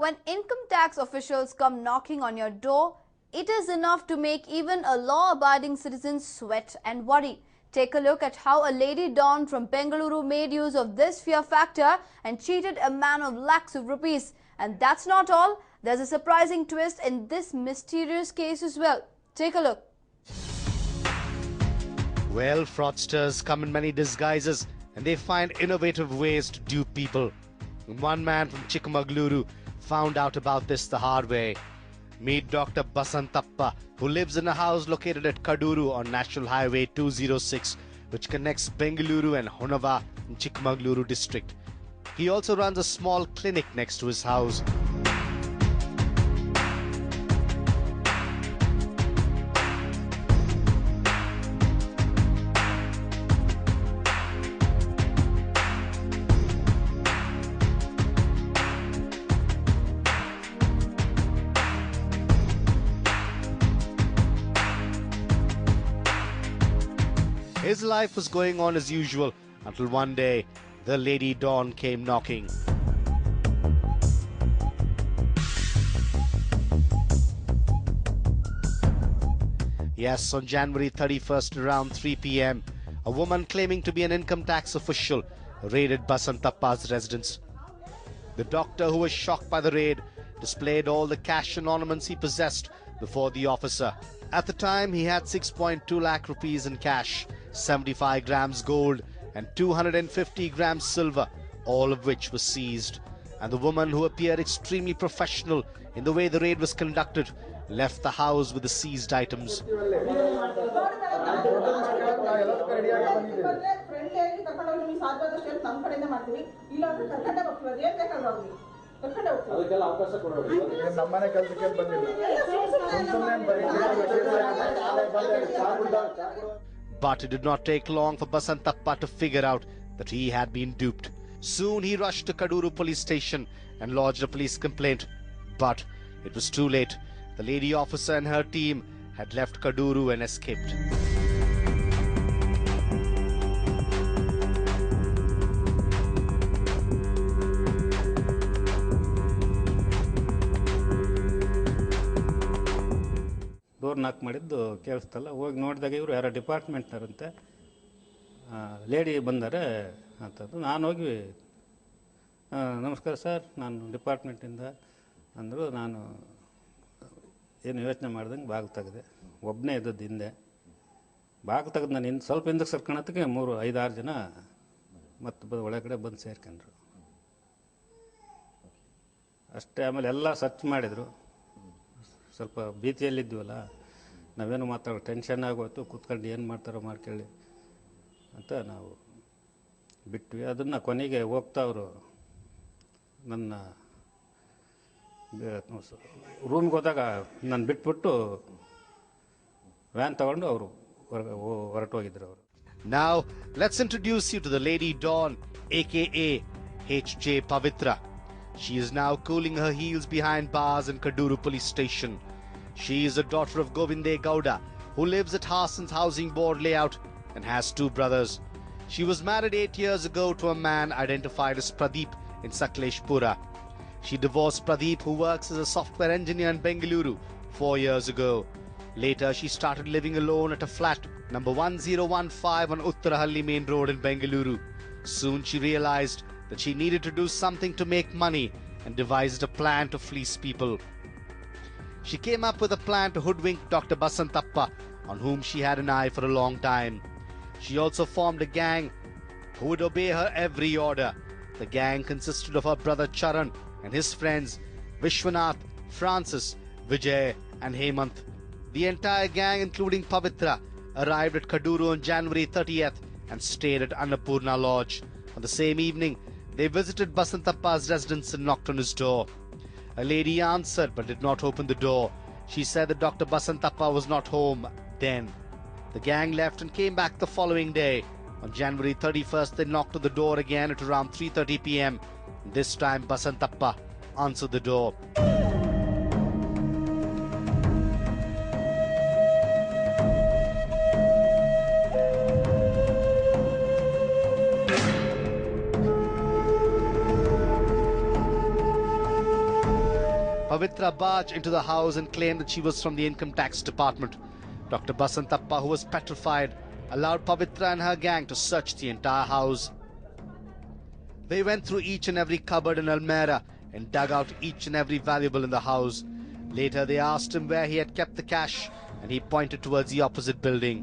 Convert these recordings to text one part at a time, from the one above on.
When income tax officials come knocking on your door, it is enough to make even a law-abiding citizen sweat and worry. Take a look at how a lady Dawn from Bengaluru made use of this fear factor and cheated a man of lakhs of rupees. And that's not all. There's a surprising twist in this mysterious case as well. Take a look. Well, fraudsters come in many disguises and they find innovative ways to dupe people. One man from Chikmagaluru found out about this the hard way. Meet Dr. Basantappa, who lives in a house located at Kaduru on National Highway 206, which connects Bengaluru and Honava in Chikmagaluru district. He also runs a small clinic next to his house. His life was going on as usual until one day the Lady Dawn came knocking. Yes, on January 31st around 3 p.m, a woman claiming to be an income tax official raided Basantappa's residence. The doctor, who was shocked by the raid, displayed all the cash and ornaments he possessed before the officer. At the time, he had 6.2 lakh rupees in cash, 75 grams gold and 250 grams silver, all of which was seized. And the woman, who appeared extremely professional in the way the raid was conducted, left the house with the seized items. But it did not take long for Basantappa to figure out that he had been duped. Soon he rushed to Kaduru police station and lodged a police complaint. But it was too late. The lady officer and her team had left Kaduru and escaped. Door ನಾಕ್ ಮಾಡಿದ್ದು ಕೇಳಿಸ್ತಲ್ಲ, ಹೋಗಿ ನೋಡಿದಾಗ ಇವರು ಯಾರೋ ಡಿಪಾರ್ಟ್ಮೆಂಟ್ನವರಂತೆ, lady ಬಂದರೆ ಅಂತಂದು. ನಾನು ಹೋಗಿ ನಮಸ್ಕಾರ ಸರ್, ನಾನು ಡಿಪಾರ್ಟ್ಮೆಂಟಿಂದ ಅಂದರು. ನಾನು ಏನು ಯೋಚನೆ ಮಾಡ್ದಂಗೆ ಬಾಗಿಲು ತೆಗೆದೆ. ಒಬ್ಬನೇ ಇದ್ದದ್ದು ಹಿಂದೆ. ಬಾಗಿಲು ತೆಗೆದು ನಾನು ಸ್ವಲ್ಪ ಹಿಂದಕ್ಕೆ ಸರ್ಕೊಳತ್ತಿಗೆ 5-6 ಜನ ಮತ್ತು ಒಳಗಡೆ ಬಂದು ಸೇರ್ಕೊಂಡ್ರು ಅಷ್ಟೇ. ಆಮೇಲೆ ಎಲ್ಲ ಸರ್ಚ್ ಮಾಡಿದರು. ಸ್ವಲ್ಪ ಭೀತಿಯಲ್ಲಿದ್ವಲ್ಲ, ನಾವೇನು ಮಾತಾಡೋ ಟೆನ್ಷನ್ ಆಗೋಯ್ತು. ಕೂತ್ಕೊಂಡು ಏನು ಮಾಡ್ತಾರೋ ಮಾಡ್ಕೊಳ್ಳಿ ಅಂತ ನಾವು ಬಿಟ್ವಿ. ಅದನ್ನು ಕೊನೆಗೆ ಹೋಗ್ತಾ ಅವರು ನನ್ನ ರೂಮ್ಗೆ ಹೋದಾಗ ನಾನು ಬಿಟ್ಬಿಟ್ಟು ವ್ಯಾನ್ ತಗೊಂಡು ಅವರು ಹೊರಟೋಗಿದ್ರು ಅವರು. Now, let's introduce you to the Lady Dawn, aka H.J. Pavitra. She is now cooling her heels behind bars in Kaduru police station. She is the daughter of Govinde Gowda, who lives at Hassan's housing board layout and has 2 brothers. She was married 8 years ago to a man identified as Pradeep in Sakleshpura. She divorced Pradeep, who works as a software engineer in Bengaluru, 4 years ago. Later, she started living alone at a flat number 1015 on Uttarahalli Main Road in Bengaluru. Soon she realized that she needed to do something to make money and devised a plan to fleece people. She came up with a plan to hoodwink Dr. Basantappa, on whom she had an eye for a long time. She also formed a gang who would obey her every order. The gang consisted of her brother Charan and his friends Vishwanath, Francis, Vijay and Hemant. The entire gang, including Pavitra, arrived at Kaduru on January 30th and stayed at Annapurna Lodge. On the same evening, they visited Basantappa's residence and knocked on his door. A lady answered but did not open the door. She said that Dr. Basantappa was not home then. The gang left and came back the following day. On January 31st, they knocked on the door again at around 3:30 p.m. This time, Basantappa answered the door. Pavitra barged into the house and claimed that she was from the income tax department. Dr. Basantappa, who was petrified, allowed Pavitra and her gang to search the entire house. They went through each and every cupboard and almirah and dug out each and every valuable in the house. Later, they asked him where he had kept the cash, and he pointed towards the opposite building.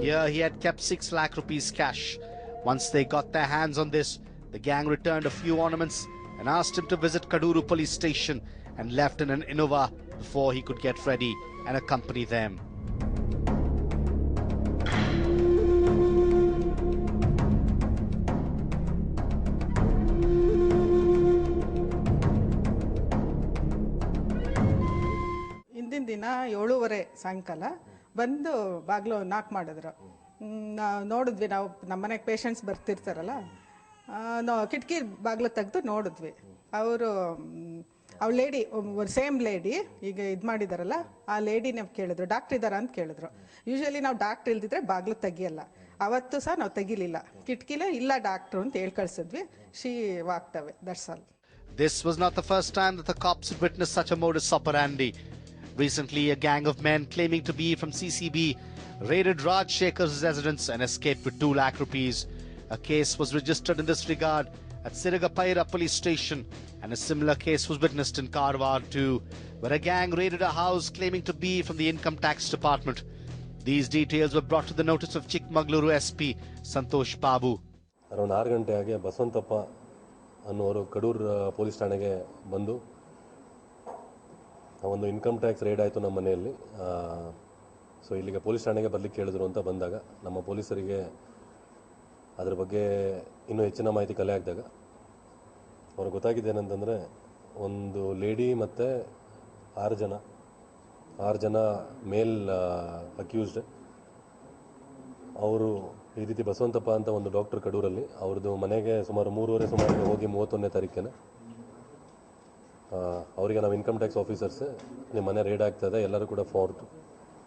Here, he had kept 6 lakh rupees cash. Once they got their hands on this, the gang returned a few ornaments and asked him to visit Kaduru police station and left in an Innova before he could get ready and accompany them. ಇಂದಿನ ದಿನ 7:30 ಸಾಯಂಕಾಲ ಬಂದು ಬಾಗಿಲು ನಾಕ್ ಮಾಡಿದ್ರು. ನೋಡಿದ್ವಿ, ನಾವು ನಮ್ಮನೆಗೆ ಪೇಷಂಟ್ಸ್ ಬರ್ತಿರ್ತಾರಲ್ಲ, ನಾವು ಕಿಟಕಿ ಬಾಗಿಲು ತೆಗೆದು ನೋಡಿದ್ವಿ. ಅವರು ಅವ್ರ ಲೇಡಿ, ಸೇಮ್ ಲೇಡಿ ಈಗ ಇದು ಮಾಡಿದಾರಲ್ಲ, ಆ ಲೇಡಿನ ಕೇಳಿದ್ರು ಡಾಕ್ಟರ್ ಇದ್ದಾರಾ ಅಂತ ಕೇಳಿದ್ರು. ಯೂಶಲಿ ನಾವು ಡಾಕ್ಟರ್ ಇಲ್ದಿದ್ರೆ ಬಾಗಿಲು ತೆಗಿಯಲ್ಲ. ಅವತ್ತು ಸಹ ನಾವು ತೆಗಿಲಿಲ್ಲ, ಕಿಟಕಿಲೇ ಇಲ್ಲ ಡಾಕ್ಟ್ರು ಅಂತ ಹೇಳಿ ಕಳ್ಸಿದ್ವಿ. She walked away, that's all. This was not the first time that the cops had witnessed such a modus operandi. Recently, a gang of men claiming to be from CCB raided Raj Shekhar's residence and escaped with 2 lakh rupees. A case was registered in this regard at Siragapaira police station, and a similar case was witnessed in Karwar too, where a gang raided a house claiming to be from the income tax department. These details were brought to the notice of Chikmagaluru SP Santosh Babu. Around 6 ಗಂಟೆ ಆಗಿ ಬಸವಂತಪ್ಪ ಅನ್ನೋರು Kadur police ಠಾಣೆಗೆ ಬಂದು ಒಂದು income tax raid ಆಯಿತು ನಮ್ಮ ಮನೆಯಲ್ಲಿ. So ಇಲ್ಲಿಗೆ ಪೊಲೀಸ್ ಠಾಣೆಗೆ ಬರಲಿಕ್ಕೆ ಹೇಳಿದ್ರು ಅಂತ ಬಂದಾಗ ನಮ್ಮ ಪೊಲೀಸರಿಗೆ ಅದ್ರ ಬಗ್ಗೆ ಇನ್ನೂ ಹೆಚ್ಚಿನ ಮಾಹಿತಿ ಕಲೆ ಆಗಿದಾಗ ಅವ್ರಿಗೆ ಗೊತ್ತಾಗಿದೆ ಏನಂತಂದರೆ, ಒಂದು ಲೇಡಿ ಮತ್ತು 6 ಜನ ಮೇಲ್ ಅಕ್ಯೂಸ್ಡ್. ಅವರು ಈ ರೀತಿ ಬಸವಂತಪ್ಪ ಅಂತ ಒಂದು ಡಾಕ್ಟರ್ ಕಡೂರಲ್ಲಿ, ಅವ್ರದ್ದು ಮನೆಗೆ ಸುಮಾರು 3:30 ಹೋಗಿ 31ನೇ ತಾರೀಕಿನ ಅವರಿಗೆ ನಾವು ಇನ್ಕಮ್ ಟ್ಯಾಕ್ಸ್ ಆಫೀಸರ್ಸ್ ನಿಮ್ಮ ಮನೆ ರೇಡ್ ಆಗ್ತದೆ, ಎಲ್ಲರೂ ಕೂಡ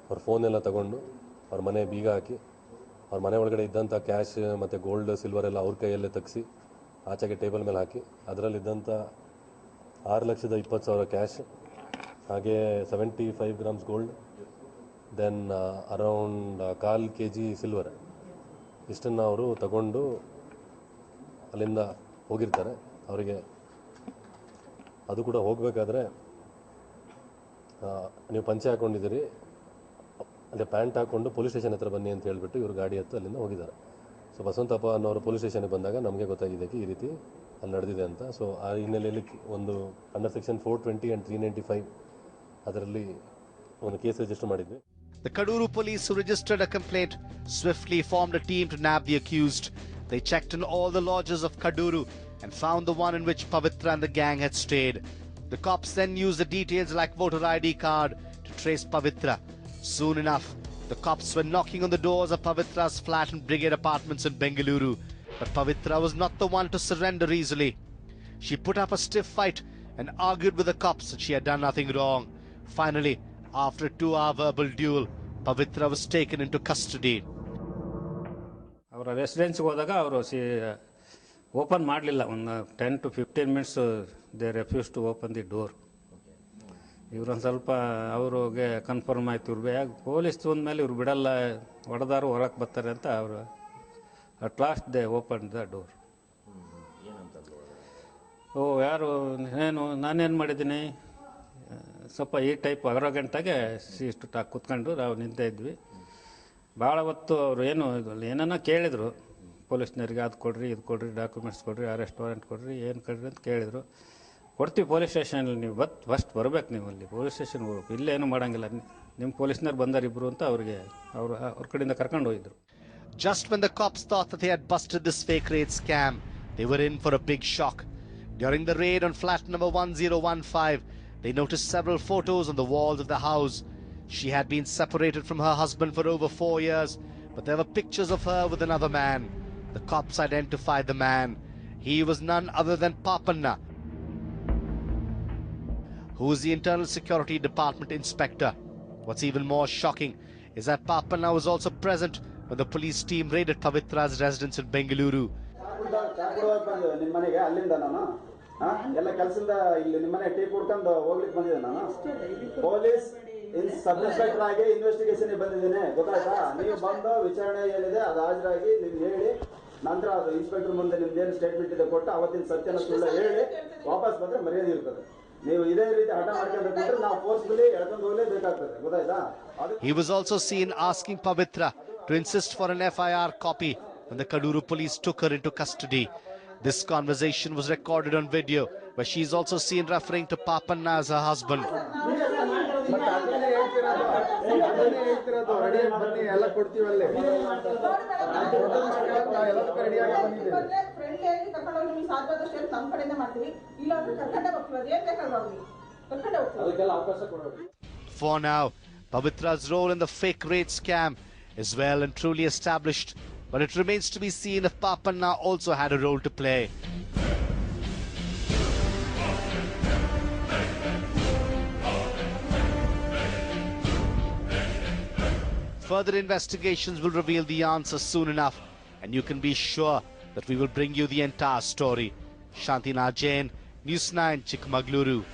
ಅವ್ರ ಫೋನೆಲ್ಲ ತಗೊಂಡು ಅವ್ರ ಮನೆ ಬೀಗ ಹಾಕಿ ಅವ್ರ ಮನೆ ಒಳಗಡೆ ಇದ್ದಂಥ ಕ್ಯಾಶ್ ಮತ್ತು ಗೋಲ್ಡ್ ಸಿಲ್ವರ್ ಎಲ್ಲ ಅವ್ರ ಕೈಯಲ್ಲೇ ತೆಗೆಸಿ ಆಚೆಗೆ ಟೇಬಲ್ ಮೇಲೆ ಹಾಕಿ ಅದರಲ್ಲಿದ್ದಂಥ 6,20,000 ಕ್ಯಾಶ್, ಹಾಗೆ 75 grams gold, then around 1/4 kg silver, ಇಷ್ಟನ್ನು ಅವರು ತಗೊಂಡು ಅಲ್ಲಿಂದ ಹೋಗಿರ್ತಾರೆ. ಅವರಿಗೆ ಅದು ಕೂಡ ಹೋಗಬೇಕಾದ್ರೆ ನೀವು ಪಂಚೆ ಹಾಕ್ಕೊಂಡಿದ್ದೀರಿ, ಅದೇ ಪ್ಯಾಂಟ್ ಹಾಕ್ಕೊಂಡು ಪೊಲೀಸ್ ಸ್ಟೇಷನ್ ಹತ್ರ ಬನ್ನಿ ಅಂತ ಹೇಳಿಬಿಟ್ಟು ಇವರು ಗಾಡಿ ಹತ್ತು ಅಲ್ಲಿಂದ ಹೋಗಿದ್ದಾರೆ. ಸೊ ಬಸವಂತಪ್ಪ ಅನ್ನೋರು ಪೊಲೀಸ್ ಸ್ಟೇಷನ್ಗೆ ಬಂದಾಗ ನಮಗೆ ಗೊತ್ತಾಗಿದೆ ಈ ರೀತಿ ಅಲ್ಲಿ ನಡೆದಿದೆ ಅಂತ. ಸೊ ಆ ಹಿನ್ನೆಲೆಯಲ್ಲಿ ಒಂದು ಅಂಡರ್ ಸೆಕ್ಷನ್ 420 and 395 ಅದರಲ್ಲಿ ಒಂದು ಕೇಸ್ ರಿಜಿಸ್ಟರ್ ಮಾಡಿದ್ವಿ. The Kaduru police, who registered a complaint, swiftly formed a team to nab the accused. They checked in all the lodges of Kaduru and found the one in which Pavitra and the gang had stayed. The cops then used the details like voter ID card to trace Pavitra. Soon enough, the cops were knocking on the doors of Pavitra's flat and brigade apartments in Bengaluru. But Pavitra was not the one to surrender easily. She put up a stiff fight and argued with the cops that she had done nothing wrong. Finally, after a 2-hour verbal duel, Pavitra was taken into custody. ಅವರ ರೆಸಿಡೆನ್ಸ್ಗೆ ಹೋದಾಗ ಅವರು open ಮಾಡಲಿಲ್ಲ. ಒಂದು 10 to 15 minutes they refuse to open the door. ಇವ್ರೊಂದು ಸ್ವಲ್ಪ ಅವ್ರಿಗೆ confirm ಆಯ್ತು, ಇವ್ರು ಯಾಕೆ ಪೊಲೀಸ್ ಮೇಲೆ ಇವ್ರು ಬಿಡಲ್ಲ, ಹೊಡೆದಾರು ಹೊರಕ್ಕೆ ಬರ್ತಾರೆ ಅಂತ ಅವರು at last they open the door. ಯಾರು ನಾನೇನು ಮಾಡಿದ್ದೀನಿ, ಸ್ವಲ್ಪ ಈ ಟೈಪ್ ಅರಗಂಟಾಗೆ ಇಷ್ಟು ಕೂತ್ಕೊಂಡು ನಾವು ನಿಂತ ಇದ್ವಿ. ಭಾಳ ಹೊತ್ತು ಅವರು ಏನನ್ನ ಕೇಳಿದರು ಪೊಲೀಸ್ನವ್ರಿಗೆ, ಅದು ಕೊಡ್ರಿ, ಇದು ಕೊಡ್ರಿ, ಡಾಕ್ಯುಮೆಂಟ್ಸ್ ಕೊಡ್ರಿ, ಅರೆಸ್ಟ್ ವಾರೆಂಟ್ ಕೊಡ್ರಿ, ಏನು ಕೊಡ್ರಿ ಅಂತ ಕೇಳಿದರು. ಕೊಡ್ತೀವಿ ಪೊಲೀಸ್ ಸ್ಟೇಷನಲ್ಲಿ, ನೀವು ಫಸ್ಟ್ ಬರ್ಬೇಕು, ನೀವು ಅಲ್ಲಿ ಪೊಲೀಸ್ ಸ್ಟೇಷನ್ಗೆ ಹೋಗ್ಬೇಕು, ಇಲ್ಲೇನು ಮಾಡೋಂಗಿಲ್ಲ, ನಿಮ್ಮ ಪೊಲೀಸ್ನವ್ರು ಬಂದಾರಿಬ್ಬರು ಅಂತ ಅವ್ರಿಗೆ ಅವ್ರ ಕಡೆಯಿಂದ ಕರ್ಕೊಂಡು ಹೋಗಿದ್ರು. Just when the cops thought that they had busted this fake raid scam, they were in for a big shock. During the raid on flat number 1015, they noticed several photos on the walls of the house. She had been separated from her husband for over 4 years, but there were pictures of her with another man. The cops identified the man. He was none other than Papanna. who is the Internal Security Department inspector. What's even more shocking is that Papanna was also present when the police team raided Pavitra's residence in Bengaluru. ಎಲ್ಲ ಕೆಲಸದಿಂದ ಇಲ್ಲಿ ನಿಮ್ಮನೆ tea ಕುಡ್ಕೊಂಡು ಹೋಗ್ಲಿಕ್ಕೆ ಬಂದಿದ್ದೆ ನಾನು police sub inspector ಆಗಿ investigation ಬಂದಿದ್ದೇನೆ ಗೊತ್ತಾಯ್ತಾ ನೀವು ಬಂದು ವಿಚಾರಣೆ ಏನಿದೆ ಅದು ಹಾಜರಾಗಿ ನೀವು ಹೇಳಿ ನಂತರ ಅದು ಇನ್ಸ್ಪೆಕ್ಟರ್ ಮುಂದೆ ನಿಮ್ದೇನು ಸ್ಟೇಟ್ಮೆಂಟ್ ಇದೆ ಕೊಟ್ಟು ಅವತ್ತಿನ ಸತ್ಯನ ಸುಳ್ಳು ಹೇಳಿ ವಾಪಸ್ ಬಂದ್ರೆ ಮರ್ಯಾದೆ ಇರ್ತದೆ ನೀವು ಇದೇ ರೀತಿ ಹಠ ಮಾಡ್ಕೊಂಡು ಬಿಟ್ಟರೆ ನಾವು ಫೋರ್ಸ್ಫುಲಿ ಎಳ್ಕೊಂಡು ಹೋಗಲೇಬೇಕಾಗ್ತದೆ ಗೊತ್ತಾಯ್ತಾ. He was also seen asking Pavitra to insist for an FIR copy when the Kaduru police took her into custody. This conversation was recorded on video, where she is also seen referring to Papanna as her husband. For now, Pavitra's role in the fake raid scam is well and truly established, but it remains to be seen if Papanna also had a role to play. Further investigations will reveal the answer soon enough, and you can be sure that we will bring you the entire story. Shantina Jain, NEWS9, Chikmagaluru.